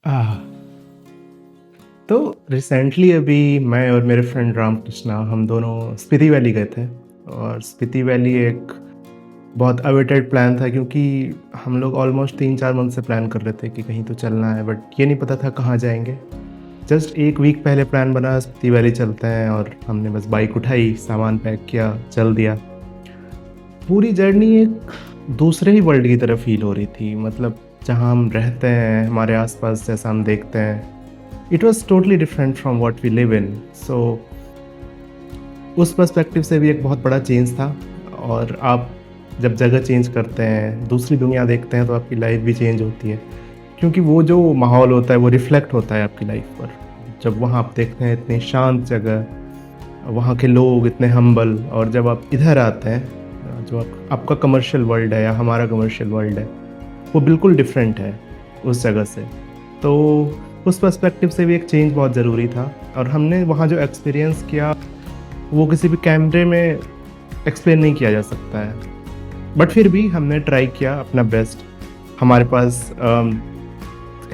आह! तो रिसेंटली अभी मैं और मेरे फ्रेंड रामकृष्णा हम दोनों स्पीति वैली गए थे और स्पीति वैली एक बहुत अवेटेड प्लान था क्योंकि हम लोग ऑलमोस्ट 3-4 मंथ से प्लान कर रहे थे कि कहीं तो चलना है बट ये नहीं पता था कहाँ जाएँगे। जस्ट 1 वीक पहले प्लान बना स्पीति वैली चलते हैं और हमने बस बाइक उठाई, सामान पैक किया, चल दिया। पूरी जर्नी एक दूसरे ही वर्ल्ड की तरह फ़ील हो रही थी मतलब जहाँ हम रहते हैं, हमारे आस-पास जैसा हम देखते हैं it was totally different from what we live in so उस पर्सपेक्टिव से भी एक बहुत बड़ा चेंज था। और आप जब जगह चेंज करते हैं दूसरी दुनिया देखते हैं तो आपकी लाइफ भी चेंज होती है क्योंकि वो जो माहौल होता है वो रिफ्लेक्ट होता है आपकी लाइफ पर। जब वहाँ आप देखते हैं इतनी शांत जगह, वहाँ के लोग इतने हम्बल, और जब आप इधर आते हैं जो आपका कमर्शियल वर्ल्ड है या हमारा कमर्शियल वर्ल्ड है वो बिल्कुल डिफरेंट है उस जगह से। तो उस पर्सपेक्टिव से भी एक चेंज बहुत ज़रूरी था और हमने वहाँ जो एक्सपीरियंस किया वो किसी भी कैमरे में एक्सप्लेन नहीं किया जा सकता है। बट फिर भी हमने ट्राई किया अपना बेस्ट। हमारे पास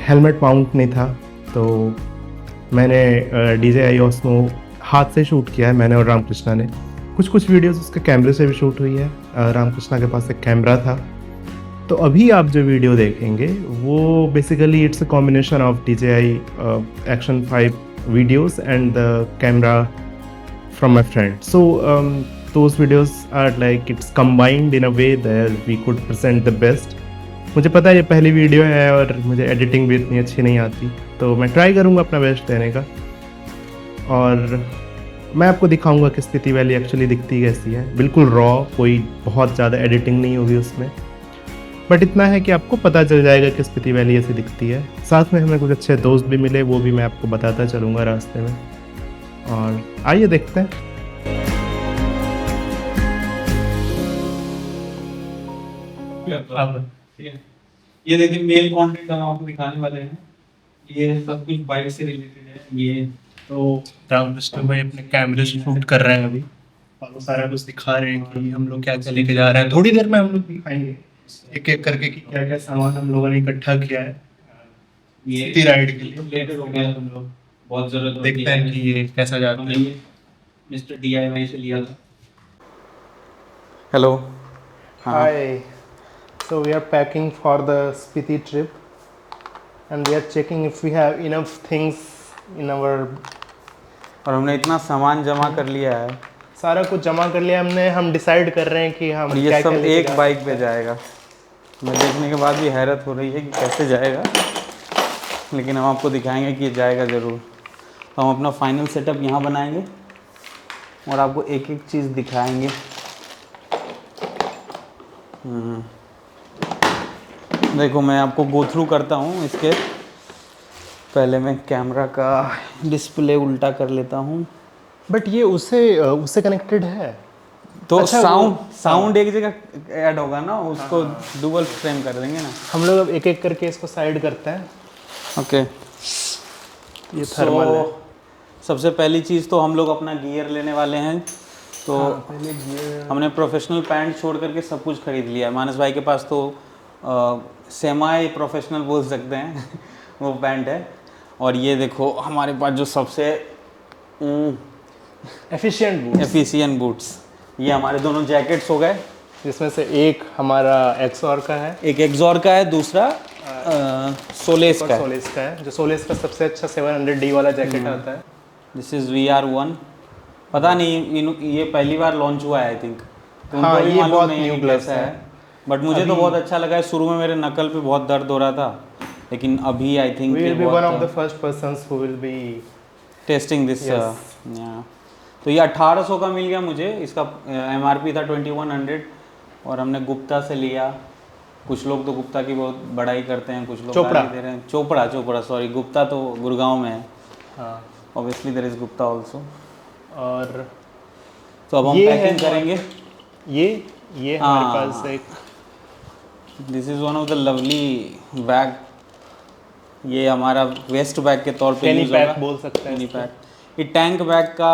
हेलमेट माउंट नहीं था तो मैंने DJI Osmo हाथ से शूट किया है, मैंने और रामकृष्णा ने। कुछ वीडियोस उसके कैमरे से भी शूट हुई है। रामकृष्णा के पास एक कैमरा था। तो अभी आप जो वीडियो देखेंगे वो basically it's a combination of DJI Action 5 videos and the camera from my friend. So those videos are like it's combined in a way that we could present the best. मुझे पता है ये पहली video है और मुझे editing भी इतनी अच्छी नहीं आती तो मैं ट्राई करूँगा अपना बेस्ट देने का और मैं आपको दिखाऊंगा कि स्पीति वैली एक्चुअली दिखती कैसी है। बिल्कुल रॉ, कोई बहुत ज़्यादा एडिटिंग नहीं होगी उसमें, बट इतना है कि आपको पता चल जाएगा कि स्पीति वैली ऐसी दिखती है। साथ में हमें कुछ अच्छे दोस्त भी मिले, वो भी मैं आपको बताता चलूँगा रास्ते में। और आइए देखते हैं। ठीक है, ये देखिए मेल कंटेंट हम आपको दिखाने वाले हैं। ये सब कुछ बाइक से रिलेटेड है। ये तो रामकृष्ण भाई अपने कैमरे से शूट कर रहे हैं अभी और वो सारा कुछ दिखा रहे हैं कि हम लोग क्या क्या लेके जा रहे हैं। थोड़ी देर में हम लोग दिखाएंगे एक एक करके कि क्या क्या सामान हम लोगों ने इकट्ठा किया है ये सिटी राइड के लिए। रिलेटेड हो गया, हम लोग बहुत जरूरत होती देखते हैं कि ये कैसा जाता हमने है। ये मिस्टर DIY से लिया था। Hello. Hi. So we are packing for the Spiti trip and we are checking if we have enough things in our और हमने इतना सामान जमा कर लिया है सारा कुछ जमा कर लिया हमने। हम डिसाइड कर रहे हैं कि हम और ये क्या सब क्या लेके एक जा बाइक सकते पे हैं। जाएगा। मैं देखने के बाद भी हैरत हो रही है कि कैसे जाएगा, लेकिन हम आपको दिखाएंगे कि ये जाएगा ज़रूर। तो हम अपना फाइनल सेटअप यहाँ बनाएंगे और आपको एक एक चीज़ दिखाएंगे। देखो मैं आपको गो थ्रू करता हूँ इसके पहले। मैं कैमरा का डिस्प्ले उल्टा कर लेता हूँ। बट ये उससे कनेक्टेड है तो अच्छा, साउंड एक जगह ऐड होगा ना, उसको डुअल फ्रेम कर देंगे ना। हम लोग अब एक एक करके इसको साइड करते हैं। ओके। ये थर्मल है। सबसे पहली चीज़ तो हम लोग अपना गियर लेने वाले हैं। तो पहले गियर हमने प्रोफेशनल पैंट छोड़ करके सब कुछ खरीद लिया है। मानस भाई के पास तो सेमाई प्रोफेशनल बोल सकते हैं वो पैंट है। और ये देखो हमारे पास जो सबसे एफिशिएंट बूट्स, ये हमारे दोनों जैकेट्स हो गए, जिसमें से एक हमारा एक्सॉर का है, एक एक्सॉर का है, दूसरा सोलेस का है। सोलेस का है। जो सोलेस का सबसे अच्छा 700D वाला जैकेट आता है। This is VR1। पता नहीं ये पहली बार लॉन्च हुआ है आई थिंक। हाँ, ये बहुत न्यू ग्लव्स है, बट मुझे तो बहुत अच्छा लगा है। शुरू में मेरे नकल पे बहुत दर्द हो रहा था, लेकिन अभी I think We will be one of the first persons who will be testing this. तो ये 1800 का मिल गया मुझे। इसका MRP था 2100 और हमने गुप्ता से लिया। कुछ लोग तो गुप्ता की बहुत बड़ाई करते हैं, कुछ लोग चोपड़ा गाली दे रहे हैं। चोपड़ा सॉरी, गुप्ता तो गुड़गांव में है। हाँ, obviously there is Gupta also. और तो अब हम पैकिंग करेंगे। ये हमारे पास एक this is one of the lovely bag. ये हमारा वेस्ट बैग के तौर पे कैनी यूज़ पैक होगा। बोल सकते हैं कैनी इसको। पैक ये टैंक बैग का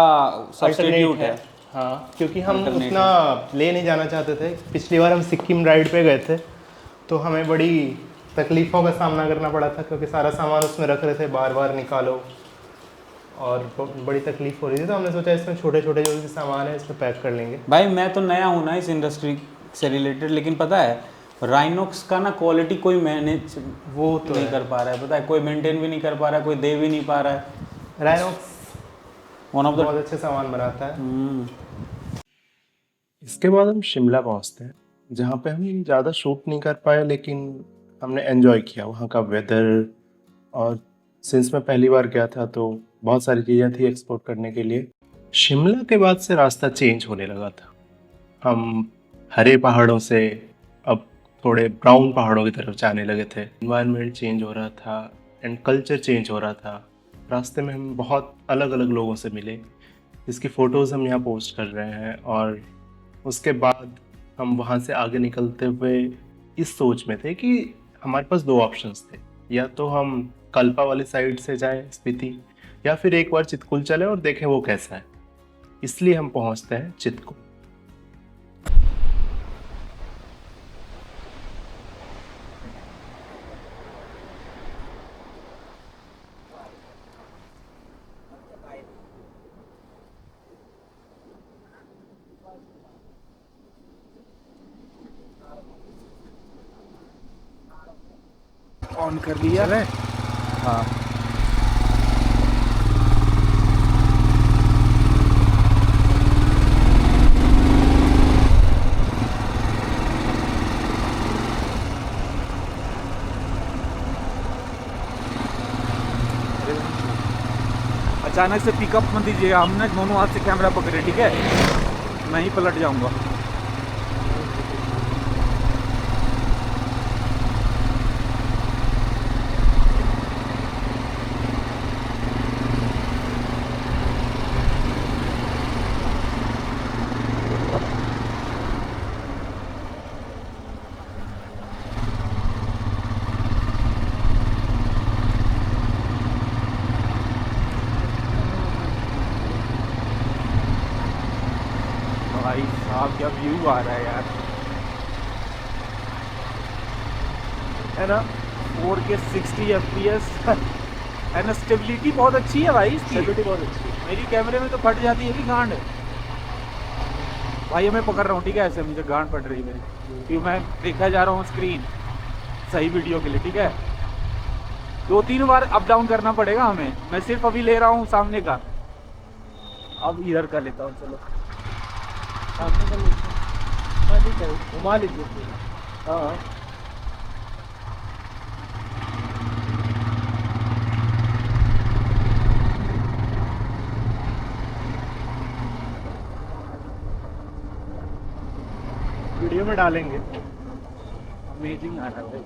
सब्स्टिट्यूट है। हाँ, क्योंकि हम Alternate उतना ले नहीं जाना चाहते थे। पिछली बार हम सिक्किम राइड पे गए थे तो हमें बड़ी तकलीफ़ों का सामना करना पड़ा था क्योंकि सारा सामान उसमें रख रहे थे, बार बार निकालो और बड़ी तकलीफ़ हो रही थी। तो हमने सोचा इसमें छोटे छोटे जो भी सामान है इसमें पैक कर लेंगे। भाई मैं तो नया हूँ ना इस इंडस्ट्री से रिलेटेड, लेकिन पता है राइनॉक्स का ना क्वालिटी कोई मैनेज वो तो नहीं कर पा रहा है, पता है, कोई मेंटेन भी नहीं कर पा रहा है, कोई दे भी नहीं पा रहा है। राइनॉक्स वन ऑफ बहुत द अच्छे सामान बनाता है। इसके बाद हम शिमला पहुंचते हैं, जहाँ पे हम ज़्यादा शूट नहीं कर पाए, लेकिन हमने एंजॉय किया वहाँ का वेदर। और सिंस मैं पहली बार गया था तो बहुत सारी चीज़ें थी एक्सप्लोर करने के लिए। शिमला के बाद से रास्ता चेंज होने लगा था। हम हरे पहाड़ों से अब थोड़े ब्राउन पहाड़ों की तरफ जाने लगे थे। इन्वायरमेंट चेंज हो रहा था एंड कल्चर चेंज हो रहा था। रास्ते में हम बहुत अलग अलग लोगों से मिले, जिसकी फ़ोटोज़ हम यहाँ पोस्ट कर रहे हैं। और उसके बाद हम वहाँ से आगे निकलते हुए इस सोच में थे कि हमारे पास दो ऑप्शंस थे, या तो हम कल्पा वाली साइड से जाएं स्पीति, या फिर एक बार चितकुल चले और देखें वो कैसा है। इसलिए हम पहुँचते हैं चितकुल। ऑन कर लिया है। हाँ अचानक से पिकअप मत दीजिएगा, हमने दोनों हाथ से कैमरा पकड़े, ठीक है, मैं ही पलट जाऊंगा। भाई साहब क्या व्यू आ रहा है यार, है ना, 4K 60 FPS है ना, स्टेबिलिटी बहुत अच्छी है भाई इसकी, स्टेबिलिटी बहुत अच्छी है। मेरी कैमरे में तो फट जाती है कि गांड। भाई मैं पकड़ रहा हूँ, ठीक है, ऐसे मुझे गांड पड़ रही है मेरी, क्योंकि मैं देखा जा रहा हूँ स्क्रीन सही वीडियो के लिए, ठीक है। 2-3 बार अप डाउन करना पड़ेगा हमें, मैं सिर्फ अभी ले रहा हूँ सामने का, अब इधर का लेता हूँ, चलो सामने का लेते हैं, घुमा लीजिए। हाँ वीडियो में डालेंगे। अमेजिंग आ रहा है भाई,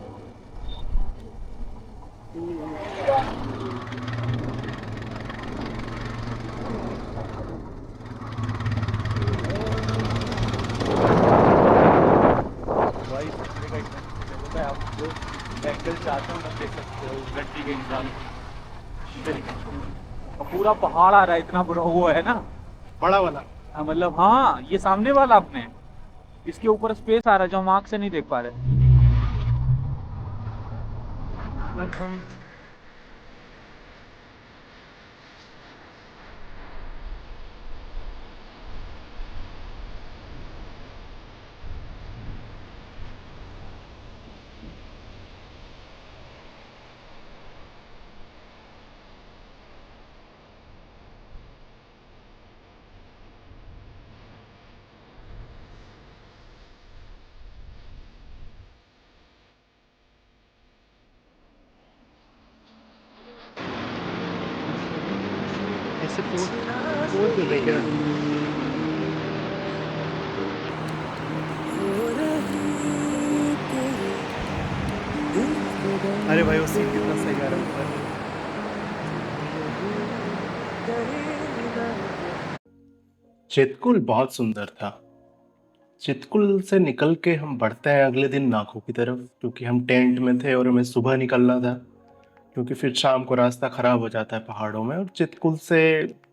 आप जो एंगल चाहते हो ना देख सकते हो गड्डी के हिसाब से। और पूरा पहाड़ आ रहा है, इतना बड़ा वो है ना, बड़ा वाला हाँ, मतलब हाँ ये सामने वाला आपने, इसके ऊपर स्पेस आ रहा है जो हम आँख से नहीं देख पा रहे। ऐसे पोज भी नहीं किया। अरे भाई वो सीन कितना सही आ रहा है ऊपर। चितकुल बहुत सुंदर था। चितकुल से निकल के हम बढ़ते हैं अगले दिन नाको की तरफ, क्योंकि हम टेंट में थे और हमें सुबह निकलना था, क्योंकि फिर शाम को रास्ता ख़राब हो जाता है पहाड़ों में। और चितकुल से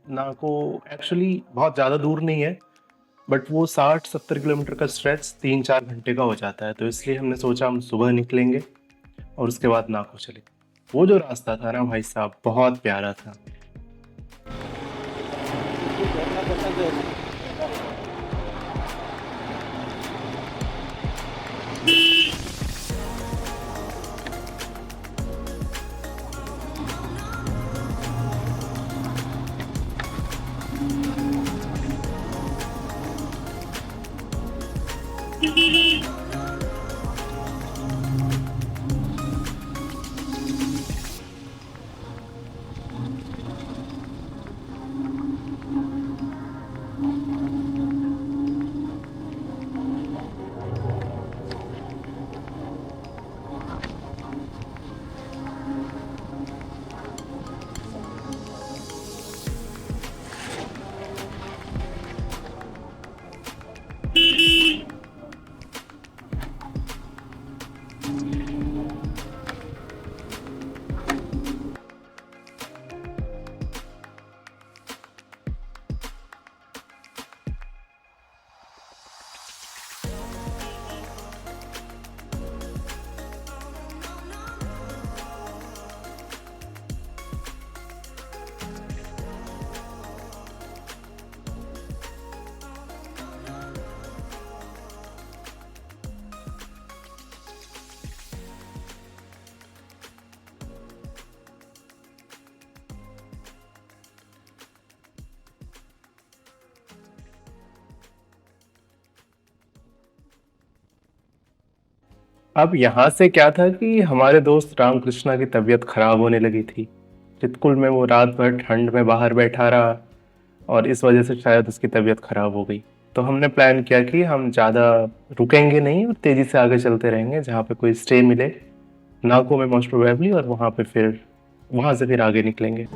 नाको एक्चुअली बहुत ज़्यादा दूर नहीं है, बट वो 60-70 किलोमीटर का स्ट्रेच 3-4 घंटे का हो जाता है। तो इसलिए हमने सोचा हम सुबह निकलेंगे और उसके बाद नाको चले। वो जो रास्ता था ना भाई साहब, बहुत प्यारा था। अब यहाँ से क्या था कि हमारे दोस्त रामकृष्णा की तबीयत खराब होने लगी थी। चितकुल में वो रात भर ठंड में बाहर बैठा रहा और इस वजह से शायद उसकी तबीयत खराब हो गई। तो हमने प्लान किया कि हम ज़्यादा रुकेंगे नहीं और तेज़ी से आगे चलते रहेंगे, जहाँ पे कोई स्टे मिले नाको में मोस्ट प्रोबेबली, और वहाँ से फिर आगे निकलेंगे।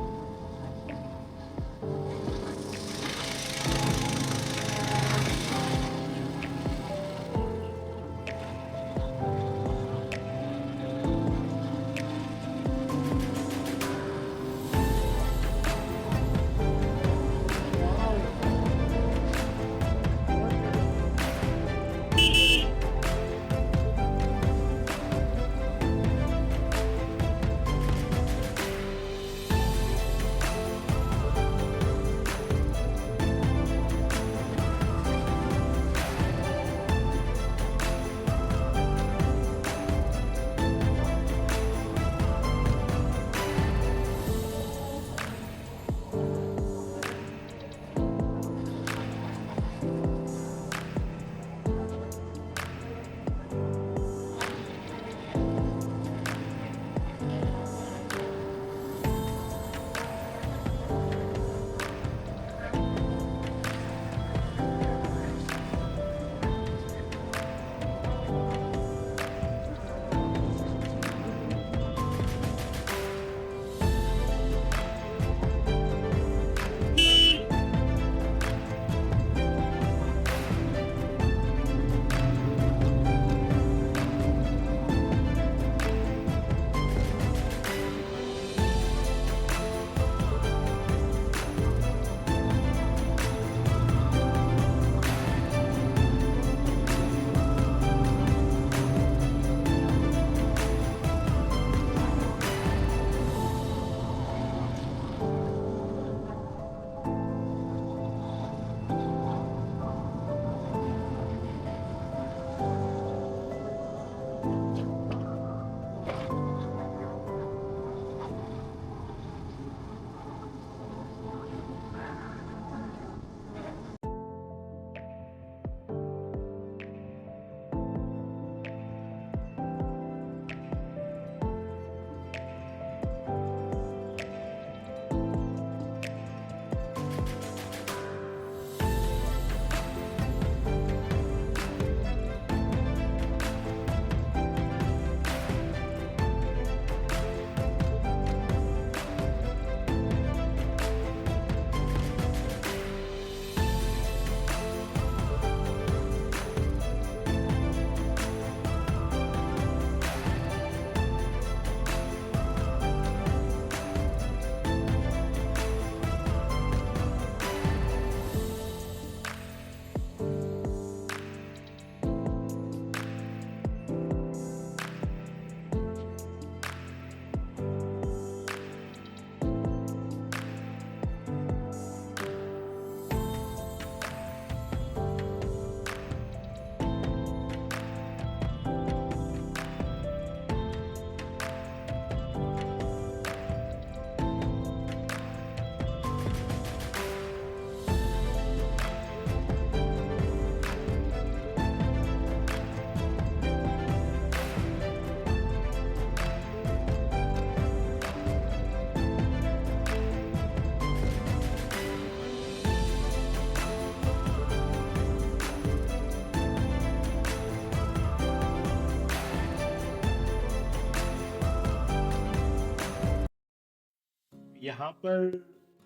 यहाँ पर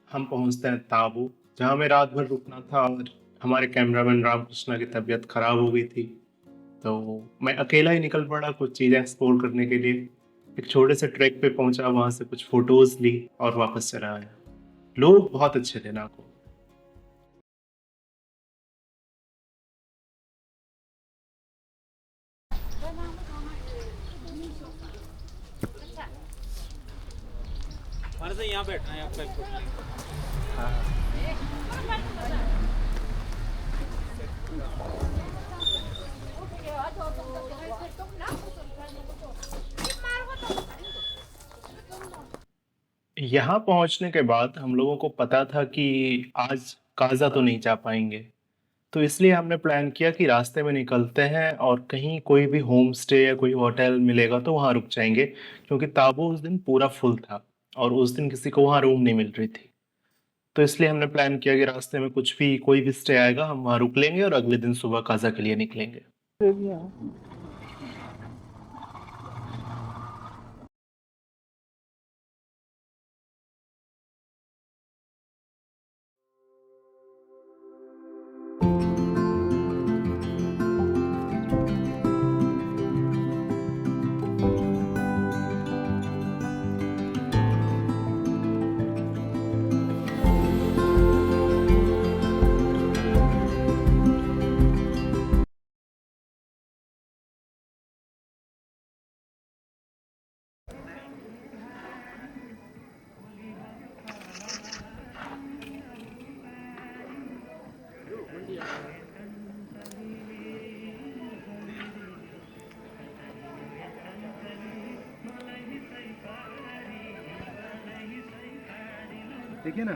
हम पहुँचते हैं ताबू, जहाँ हमें रात भर रुकना था और हमारे कैमरामैन रामकृष्णा की तबीयत खराब हो गई थी। तो मैं अकेला ही निकल पड़ा कुछ चीज़ें एक्सप्लोर करने के लिए। एक छोटे से ट्रैक पे पहुँचा, वहाँ से कुछ फ़ोटोज़ ली और वापस चला आया। लोग बहुत अच्छे थे नाको। हमारे से यहाँ बैठना है आपका एक यहाँ पहुँचने के बाद हम लोगों को पता था कि आज काज़ा तो नहीं जा पाएँगे। तो इसलिए हमने प्लान किया कि रास्ते में निकलते हैं और कहीं कोई भी होम स्टे या कोई होटल मिलेगा तो वहाँ रुक जाएँगे, क्योंकि ताबू उस दिन पूरा फुल था और उस दिन किसी को वहाँ रूम नहीं मिल रही थी। तो इसलिए हमने प्लान किया कि रास्ते में कुछ भी कोई भी स्टे आएगा हम वहाँ रुक लेंगे और अगले दिन सुबह काज़ा के लिए निकलेंगे। देखिए ना।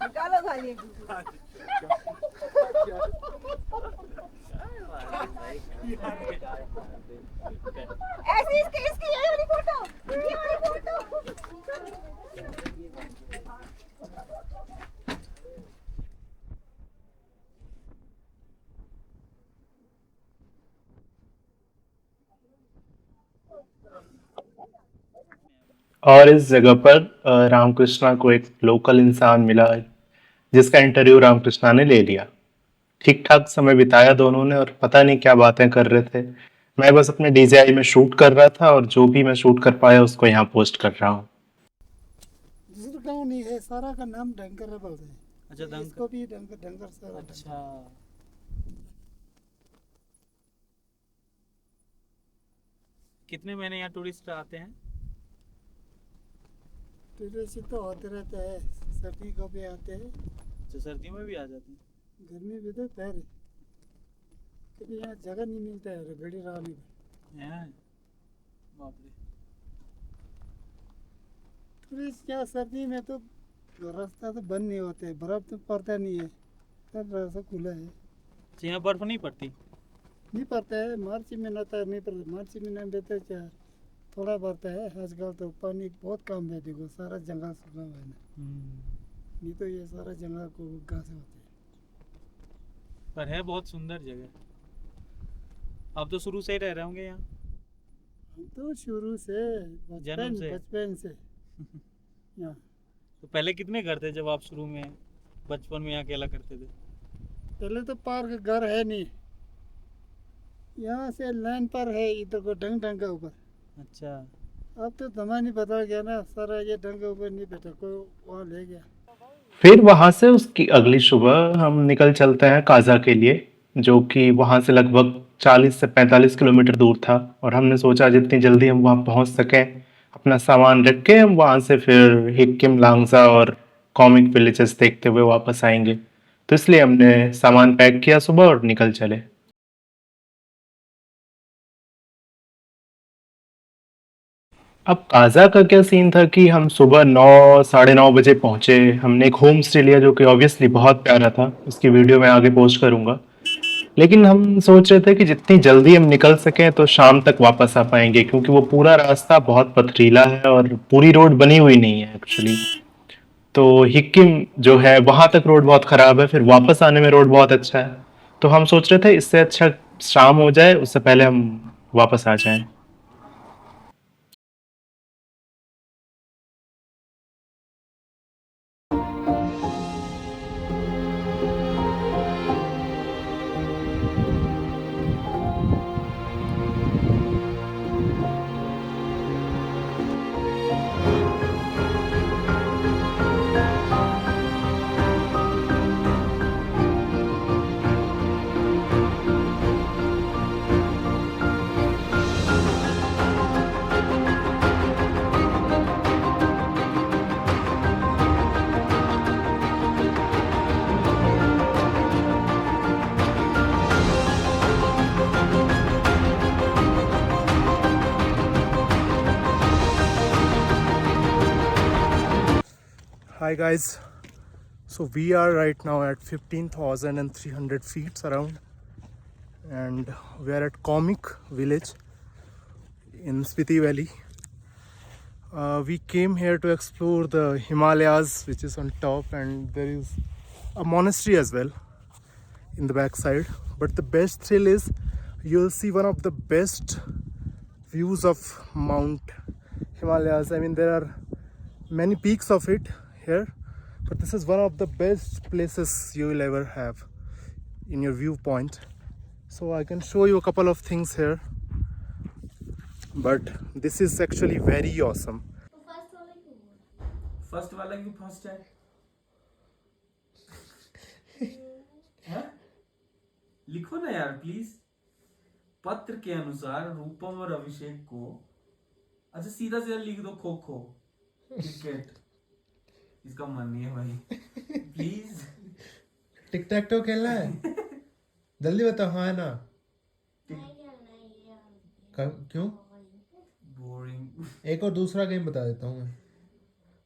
निकालो खाली ऐसी इसकी ये वाली फोटो और इस जगह पर रामकृष्णा को एक लोकल इंसान मिला जिसका इंटरव्यू रामकृष्णा ने ले लिया। ठीक ठाक समय बिताया दोनों ने और पता नहीं क्या बातें कर रहे थे। मैं बस अपने DJI में शूट कर रहा था और जो भी मैं शूट कर पाया उसको यहाँ पोस्ट कर रहा हूँ। जिस गाँव नहीं है सारा का नाम डंगर बोलते हैं। अच्छा दंग इसको भी डंगर सारा। अच्छा कितने महीने यहाँ टूरिस्ट आते हैं? टूरिस्ट तो होते रहते हैं, सर्दी को भी आते हैं, अच्छा सर्दियों में भी आ जाते हैं। गर्मी भी तो पैर क्योंकि यहाँ जगह नहीं मिलता है बड़ी रानी में। हैं बाप रे। टूरिस्ट क्या सर्दी में तो रास्ता तो बंद नहीं होते, बर्फ तो पड़ता नहीं है, सब रास्ता खुला है। अच्छा यहाँ बर्फ नहीं पड़ती? नहीं पड़ता है, मार्च महीना तक नहीं पड़ता। मार्च महीना में तो क्या थोड़ा बढ़ता है, आजकल तो पानी बहुत कम है। देखो सारा जंगल सूखा हुआ है ना, नहीं तो ये सारा जंगल को घास होते हैं। पर है बहुत सुंदर जगह। आप तो शुरू से ही रह रहे होंगे यहाँ? हम तो शुरू से जन्म से? बचपन से यहाँ। तो पहले कितने घर थे जब आप शुरू में बचपन में यहाँ अकेला करते थे? पहले तो पार्क घर है नहीं, यहाँ से लाइन पर है, इधर को डंग का ऊपर। अच्छा अब तो जमाने बदल गया ना, सारा ये डंग के ऊपर नहीं बैठा, कोई वहाँ ले गया। फिर वहाँ से उसकी अगली सुबह हम निकल चलते हैं काज़ा के लिए, जो कि वहाँ से लगभग 40 से 45 किलोमीटर दूर था। और हमने सोचा जितनी जल्दी हम वहाँ पहुँच सकें, अपना सामान रख के हम वहाँ से फिर हिक्किम लांगजा और कॉमिक विलेजेस देखते हुए वापस आएंगे। तो इसलिए हमने सामान पैक किया सुबह और निकल चले। अब काज़ा का क्या सीन था कि हम सुबह 9 साढ़े 9 बजे पहुँचे। हमने एक होम स्टे लिया जो कि ऑब्वियसली बहुत प्यारा था, उसकी वीडियो मैं आगे पोस्ट करूँगा। लेकिन हम सोच रहे थे कि जितनी जल्दी हम निकल सकें तो शाम तक वापस आ पाएंगे, क्योंकि वो पूरा रास्ता बहुत पथरीला है और पूरी रोड बनी हुई नहीं है एक्चुअली। तो हिक्किम जो है वहां तक रोड बहुत खराब है, फिर वापस आने में रोड बहुत अच्छा है। तो हम सोच रहे थे इससे अच्छा शाम हो जाए, उससे पहले हम वापस आ जाएं। Hi guys, so we are right now at 15,300 feet around, and we are at Comic Village in Spiti Valley. We came here to explore the Himalayas, which is on top, and there is a monastery as well in the backside. But the best thrill is you'll see one of the best views of Mount Himalayas. I mean, there are many peaks of it here, but this is one of the best places you will ever have in your viewpoint. So I can show you a couple of things here, but this is actually very awesome. First वाला क्यों first है? हैं? लिखो ना यार please. पत्र के अनुसार रूपम और अभिषेक को, अच्छा सीधा सीधा लिख दो खो खो क्रिकेट। इसका मन नहीं है भाई, प्लीज। टिक टैक टो खेलना है? जल्दी बताओ हाँ है ना? क्यों? बोरिंग। एक और दूसरा गेम बता देता हूँ मैं,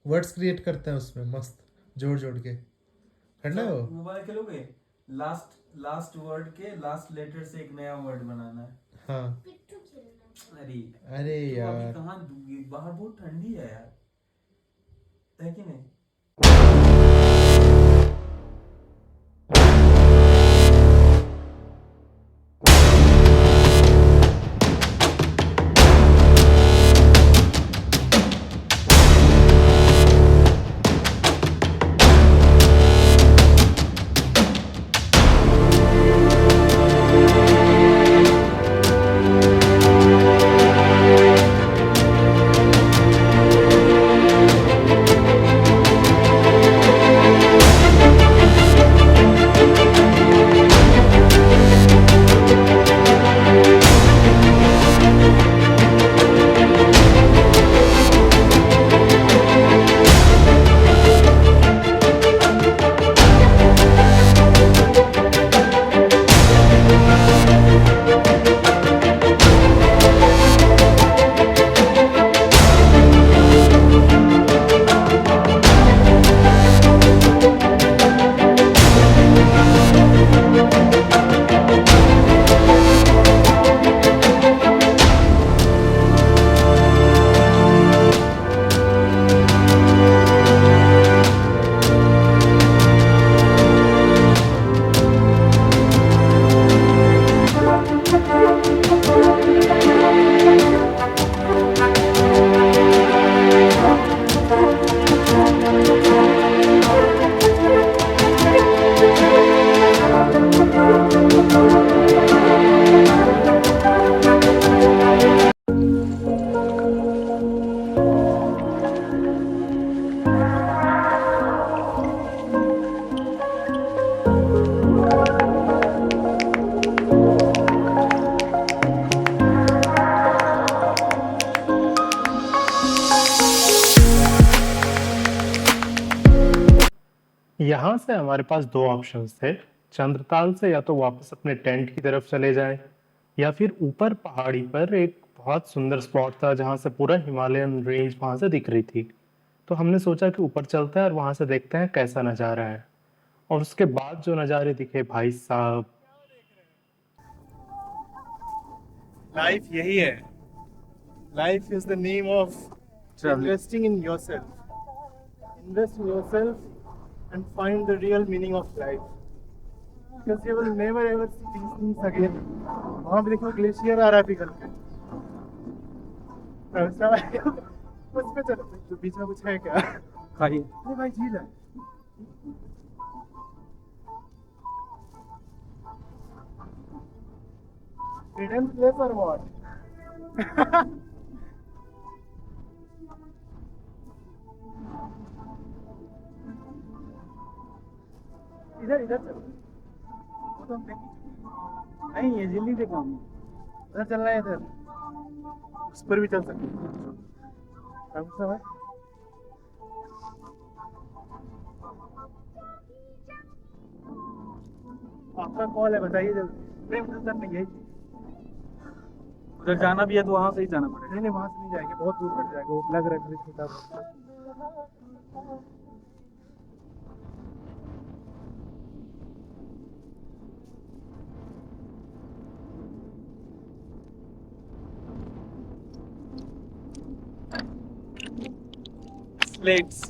वर्ड्स क्रिएट करते हैं उसमें मस्त जोड़ जोड़ के करना है वो। मोबाइल खेलोगे? लास्ट वर्ड के लास्ट लेटर से एक नया वर्ड बनाना है। हाँ अरे अरे तो यार अभी कहाँ, बाहर बहुत ठंडी है यार, है कि नहीं? यहाँ से हमारे पास दो ऑप्शंस थे। चंद्रताल से या तो वापस अपने टेंट की तरफ चले जाएं, या फिर ऊपर पहाड़ी पर एक बहुत सुंदर स्पॉट था जहाँ से पूरा हिमालयन रेंज वहाँ से दिख रही थी। तो हमने सोचा कि ऊपर चलते हैं और वहाँ से देखते हैं कैसा नज़ारा है। और उसके बाद जो नज़ारे दिखे भाई साहब, लाइफ यही है. Life is the name of investing in yourself. Invest in yourself and find the real meaning of life. Because you will never ever see these things again. वहाँ पे देखो ग्लेशियर आ रहा है पिघल के. उस पे चलो. तो बीच में कुछ है क्या? खाइए. अरे भाई झील है. Hidden place or what? इधर इधर चलो. वो तो हम देख ही चुके हैं. नहीं, ये जल्दी देखा हमने. इधर चलना है इधर. उस पर भी चल सकते हैं. कौन सा है? आपका कॉल है, बताइए जल्दी. प्रेम से सर नहीं, यही चीज़. उधर जाना भी है तो वहाँ से ही जाना पड़ेगा. नहीं नहीं, वहाँ से नहीं जाएंगे, बहुत दूर पड़ जाएगा. वो लग रहा है छोटा बच्चा. Slates.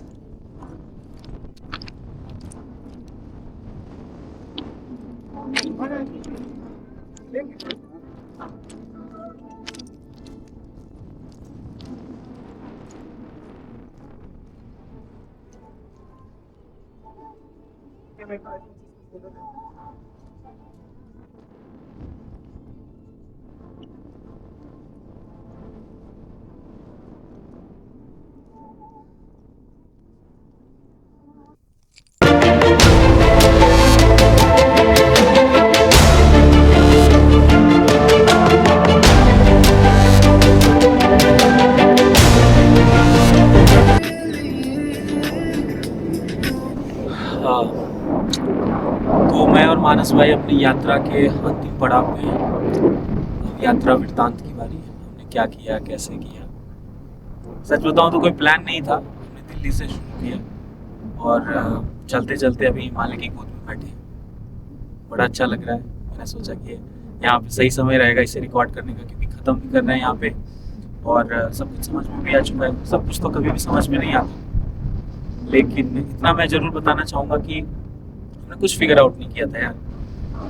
तो मैं और मानस भाई अपनी यात्रा के अंतिम पड़ाव पे हैं. अब यात्रा वृत्तांत की बारी है. हमने क्या किया, कैसे किया. सच बताऊं तो कोई प्लान नहीं था. हमने दिल्ली से शुरू किया और चलते चलते अभी हिमालय की गोद में बैठे. बड़ा अच्छा लग रहा है. मैंने सोचा कि यहाँ पे सही समय रहेगा इसे रिकॉर्ड करने का, क्योंकि ख़त्म भी करना है यहाँ पे और सब कुछ समझ में भी आ चुका है. सब कुछ तो कभी भी समझ में नहीं आता, लेकिन इतना मैं ज़रूर बताना चाहूँगा कि हमने कुछ फिगर आउट नहीं किया था यार,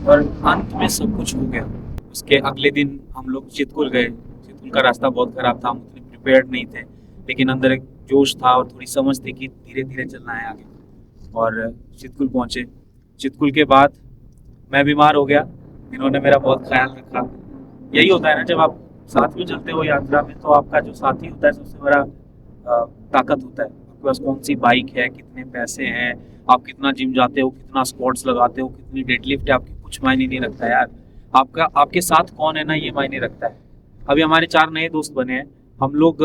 और अंत में सब कुछ हो गया. उसके अगले दिन हम लोग चितकुल गए. चितकुल का रास्ता बहुत ख़राब था, हम उतने प्रिपेयर्ड नहीं थे, लेकिन अंदर एक जोश था और थोड़ी समझ थी कि धीरे धीरे चलना है आगे. और चितकुल पहुँचे. चितकुल के बाद मैं बीमार हो गया. इन्होंने मेरा बहुत ख्याल रखा. यही होता है ना, जब आप साथ में चलते हो यात्रा में, तो आपका जो साथी होता है सबसे बड़ा ताकत होता है. आपके पास कौन सी बाइक है, कितने पैसे हैं, आप कितना जिम जाते हो, कितना स्क्वाट्स लगाते हो, कितनी डेडलिफ्ट है आपकी, कुछ मायने नहीं रखता यार. आपके साथ कौन है ना, ये मायने रखता है. अभी हमारे 4 नए दोस्त बने हैं. हम लोग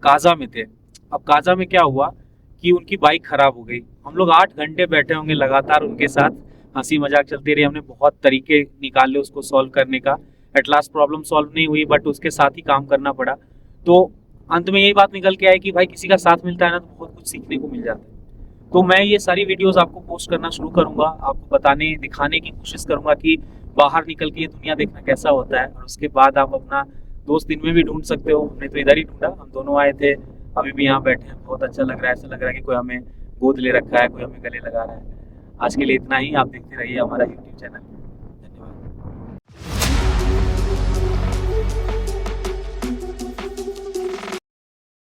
काजा में थे. अब काजा में क्या हुआ कि उनकी बाइक खराब हो गई. हम लोग 8 घंटे बैठे होंगे लगातार उनके साथ, हंसी मजाक चलती रही. हमने बहुत तरीके निकाले उसको सॉल्व करने का. एट लास्ट प्रॉब्लम सॉल्व नहीं हुई, बट उसके साथ ही काम करना पड़ा. तो अंत में यही बात निकल के आई कि भाई किसी का साथ मिलता है ना तो बहुत कुछ सीखने को मिल जाता है. तो मैं ये सारी वीडियोस आपको पोस्ट करना शुरू करूँगा, आपको बताने दिखाने की कोशिश करूँगा कि बाहर निकल के ये दुनिया देखना कैसा होता है. और उसके बाद आप अपना दोस्त इनमें भी ढूंढ सकते हो. हमने तो इधर ही ढूंढा. हम दोनों आए थे, अभी भी यहाँ बैठे हैं. बहुत अच्छा लग रहा है. ऐसा लग रहा है कि कोई हमें गोद ले रखा है, कोई हमें गले लगा रहा है. आज के लिए इतना ही. आप देखते रहिए हमारा यूट्यूब चैनल.